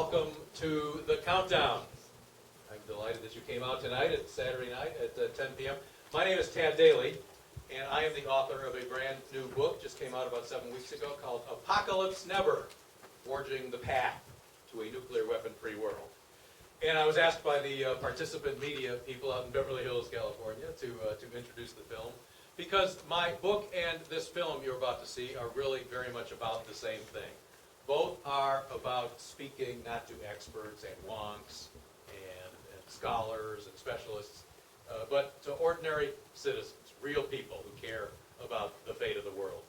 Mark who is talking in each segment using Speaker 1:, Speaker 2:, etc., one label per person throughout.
Speaker 1: welcome to the countdown. I'm delighted that you came out tonight. It's Saturday night at 10 p.m. My name is Daley, and I am the author of a brand new book, just came out about 7 weeks ago, called Apocalypse Never, Forging the Path to a Nuclear Weapon-Free World. And I was asked by the participant media people out in Beverly Hills, California, to introduce the film, because my book and this film you're about to see are really very much about the same thing. Both are about speaking not to experts and wonks and scholars and specialists, but to ordinary citizens, real people who care about the fate of the world.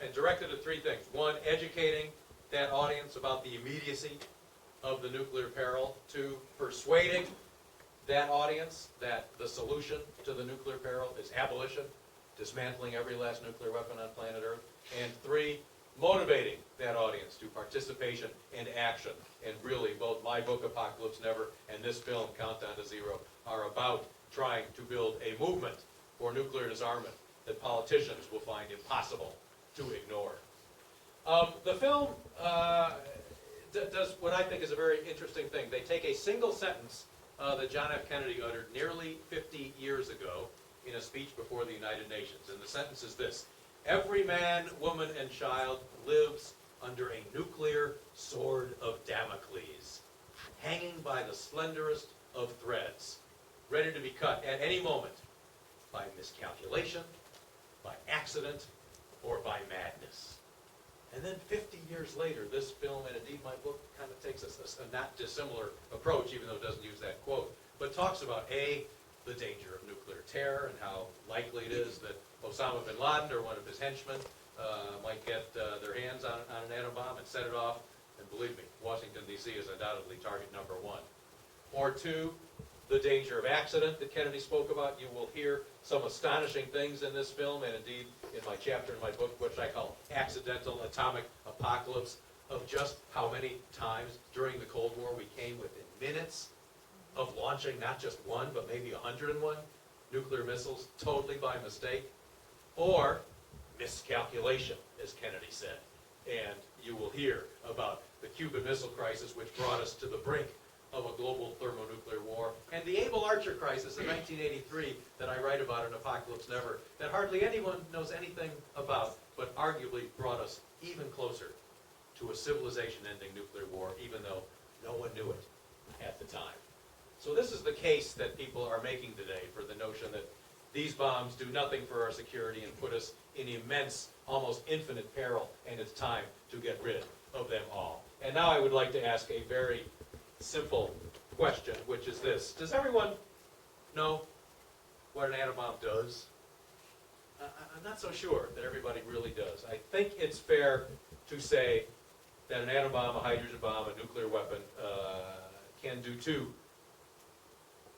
Speaker 1: And directed at three things. One, educating that audience about the immediacy of the nuclear peril. Two, persuading that audience that the solution to the nuclear peril is abolition, dismantling every last nuclear weapon on planet Earth. And three, motivating that audience to participation and action. And really, both my book, Apocalypse Never, and this film, Countdown to Zero, are about trying to build a movement for nuclear disarmament that politicians will find impossible to ignore. The film does what I think is a very interesting thing. They take a single sentence that John F. Kennedy uttered nearly 50 years ago in a speech before the United Nations. And the sentence is this: every man, woman, and child lives under a nuclear sword of Damocles, hanging by the slenderest of threads, ready to be cut at any moment by miscalculation, by accident, or by madness. And then 50 years later, this film, and indeed my book, kind of takes a not dissimilar approach, even though it doesn't use that quote, but talks about A, the danger of nuclear terror and how likely it is that Osama bin Laden or one of his henchmen might get their hands on an atom bomb and set it off. And believe me, Washington, D.C. is undoubtedly target number one. Or two, the danger of accident that Kennedy spoke about. You will hear some astonishing things in this film, and indeed in my chapter in my book, which I call Accidental Atomic Apocalypse, of just how many times during the Cold War we came within minutes of launching not just one, but maybe 101 nuclear missiles totally by mistake, or miscalculation, as Kennedy said. And you will hear about the Cuban Missile Crisis, which brought us to the brink of a global thermonuclear war, and the Able Archer Crisis in 1983 that I write about in Apocalypse Never, that hardly anyone knows anything about, but arguably brought us even closer to a civilization-ending nuclear war, even though no one knew it at the time. So this is the case that people are making today for the notion that these bombs do nothing for our security and put us in immense, almost infinite peril, and it's time to get rid of them all. And now I would like to ask a very simple question, which is this: does everyone know what an atom bomb does? I'm not so sure that everybody really does. I think it's fair to say that an atom bomb, a hydrogen bomb, a nuclear weapon can do two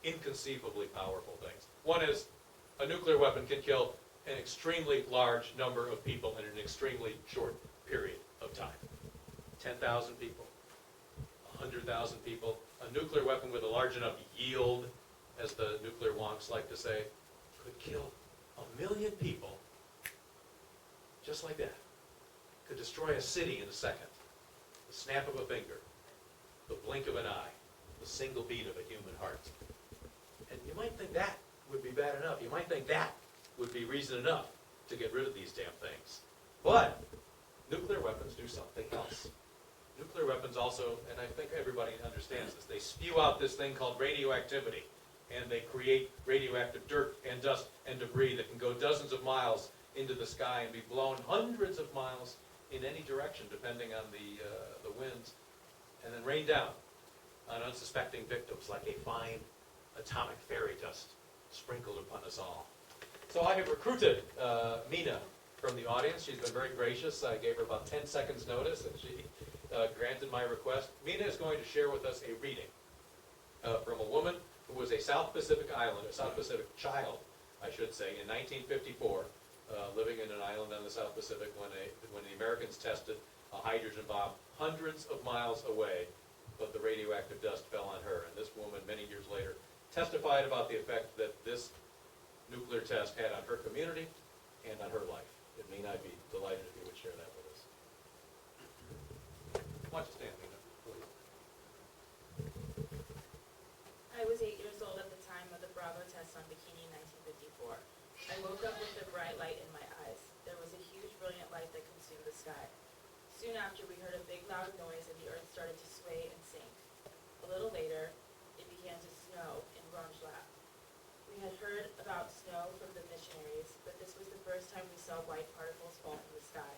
Speaker 1: inconceivably powerful things. One is a nuclear weapon can kill an extremely large number of people in an extremely short period of time. 10,000 people, 100,000 people. A nuclear weapon with a large enough yield, as the nuclear wonks like to say, could kill 1 million people just like that. Could destroy a city in a second. The snap of a finger, the blink of an eye, the single beat of a human heart. And you might think that would be bad enough. You might think that would be reason enough to get rid of these damn things. But nuclear weapons do something else. Nuclear weapons also, and I think everybody understands this, they spew out this thing called radioactivity, and they create radioactive dirt and dust and debris that can go dozens of miles into the sky and be blown hundreds of miles in any direction, depending on the winds, and then rain down on unsuspecting victims like a fine atomic fairy dust sprinkled upon us all. So I have recruited Mina from the audience. She's been very gracious. I gave her about 10 seconds notice, and she granted my request. Mina is going to share with us a reading from a woman who was a South Pacific island, a South Pacific child, I should say, in 1954, living in an island on the South Pacific when the Americans tested a hydrogen bomb hundreds of miles away, but the radioactive dust fell on her. And this woman, many years later, testified about the effect that this nuclear test had on her community and on her life. It may not be delighted if you would share that with us. Why don't you stand, Mina, please?
Speaker 2: Soon after, we heard a big loud noise and the earth started to sway and sink. A little later, it began to snow in Rongelap. We had heard about snow from the missionaries, but this was the first time we saw white particles fall from the sky.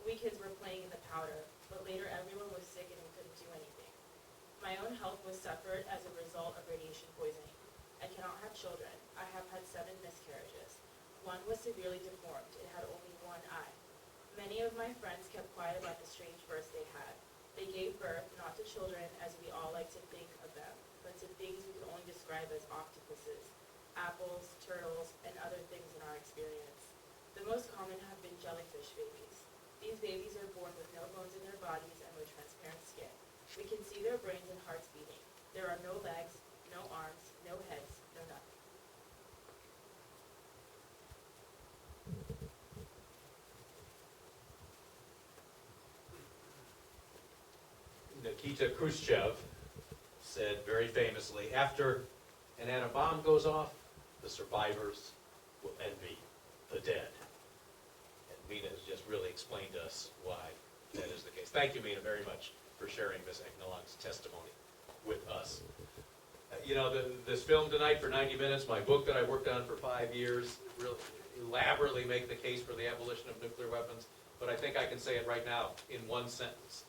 Speaker 2: We kids were playing in the powder, but later everyone was sick and we couldn't do anything. My own health was suffered as a result of radiation poisoning. I cannot have children. I have had 7 miscarriages. One was severely deformed. It had only one eye. Many of my friends kept quiet about the strange births they had. They gave birth not to children as we all like to think of them, but to things we could only describe as octopuses, apples, turtles, and other things in our experience. The most common have been jellyfish babies. These babies are born with no bones in their bodies and with transparent skin. We can see their brains and hearts beating. There are no legs, no arms, no heads, no nothing.
Speaker 1: Nikita Khrushchev said very famously, after an atom bomb goes off, the survivors will envy the dead. And Mina has just really explained to us why that is the case. Thank you, Mina, very much for sharing Ms. Egnalong's testimony with us. You know, this film tonight for 90 minutes, my book that I worked on for 5 years, really elaborately make the case for the abolition of nuclear weapons, but I think I can say it right now in one sentence.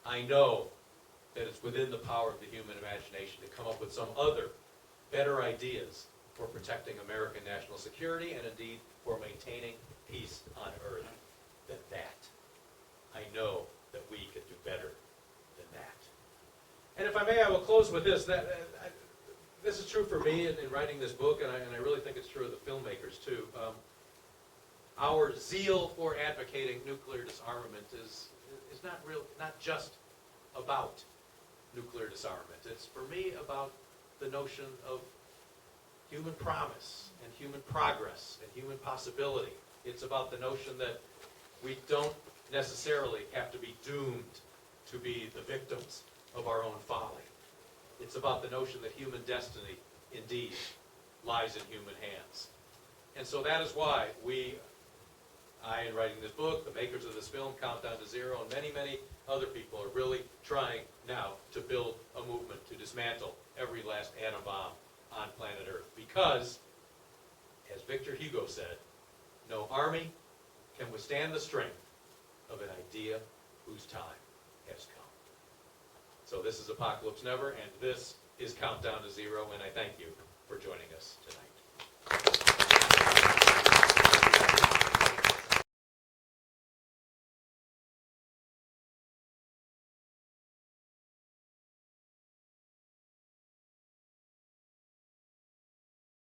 Speaker 1: I know that it's within the power of the human imagination to come up with some other better ideas for protecting American national security and indeed for maintaining peace on earth than that. I know that we can do better than that. And if I may, I will close with this. This is true for me in writing this book, and I really think it's true of the filmmakers too. Our zeal for advocating nuclear disarmament is not just about nuclear disarmament. It's, for me, about the notion of human promise and human progress and human possibility. It's about the notion that we don't necessarily have to be doomed to be the victims of our own folly. It's about the notion that human destiny, indeed, lies in human hands. And so that is why I, in writing this book, the makers of this film, Countdown to Zero, and many, many other people are really trying now to build a movement to dismantle every last atom bomb on planet Earth. Because, as Victor Hugo said, no army can withstand the strength of an idea whose time has come. So this is Apocalypse Never, and this is Countdown to Zero, and I thank you for joining us tonight.